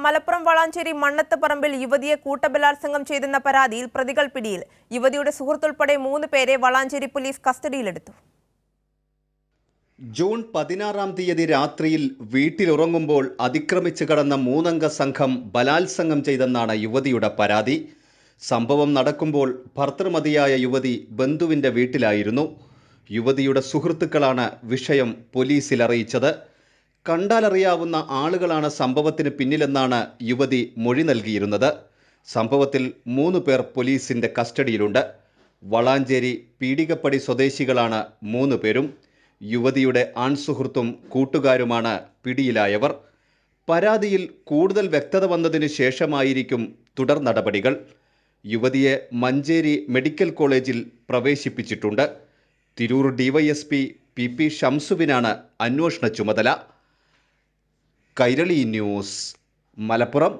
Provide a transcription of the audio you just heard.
മലപ്പുറം വളാഞ്ചേരി മണ്ണത്തുപറമ്പിൽ യുവതിയെ കൂട്ടബലാത്സംഗം ചെയ്തെന്ന പരാതിയിൽ പ്രതികൾ പിടിയിൽ. യുവതിയുടെ സുഹൃത്തുൾപ്പെടെ 3 പേരെ വളാഞ്ചേരി പോലീസ് കസ്റ്റഡിയിലെടുത്തു. ജൂൺ 16-ാം തീയതി രാത്രിയിൽ വീട്ടിലുറങ്ങുമ്പോൾ അതിക്രമിച്ചു കടന്ന 3-അംഗ സംഘം ബലാത്സംഗം ചെയ്തെന്നാണ് യുവതിയുടെ പരാതി. സംഭവം നടക്കുമ്പോൾ ഭർത്തൃമതിയായ യുവതി ബന്ധുവിൻ്റെ വീട്ടിലായിരുന്നു. യുവതിയുടെ സുഹൃത്തുക്കളാണ് വിഷയം പോലീസിൽ അറിയിച്ചത്. കണ്ടാലറിയാവുന്ന ആളുകളാണ് സംഭവത്തിന് പിന്നിലെന്നാണ് യുവതി മൊഴി നൽകിയിരുന്നത്. സംഭവത്തിൽ 3 പേർ പോലീസിന്റെ കസ്റ്റഡിയിലുണ്ട്. വളാഞ്ചേരി പീടികപ്പടി സ്വദേശികളാണ് 3 പേരും. യുവതിയുടെ ആൺസുഹൃത്തും കൂട്ടുകാരുമാണ് പിടിയിലായവർ. പരാതിയിൽ കൂടുതൽ വ്യക്തത വന്നതിന് ശേഷമായിരിക്കും തുടർ നടപടികൾ. യുവതിയെ മഞ്ചേരി മെഡിക്കൽ കോളേജിൽ പ്രവേശിപ്പിച്ചിട്ടുണ്ട്. തിരൂർ ഡിവൈഎസ്പി PP ഷംസുവിനാണ് അന്വേഷണ ചുമതല. കൈരളി ന്യൂസ്, മലപ്പുറം.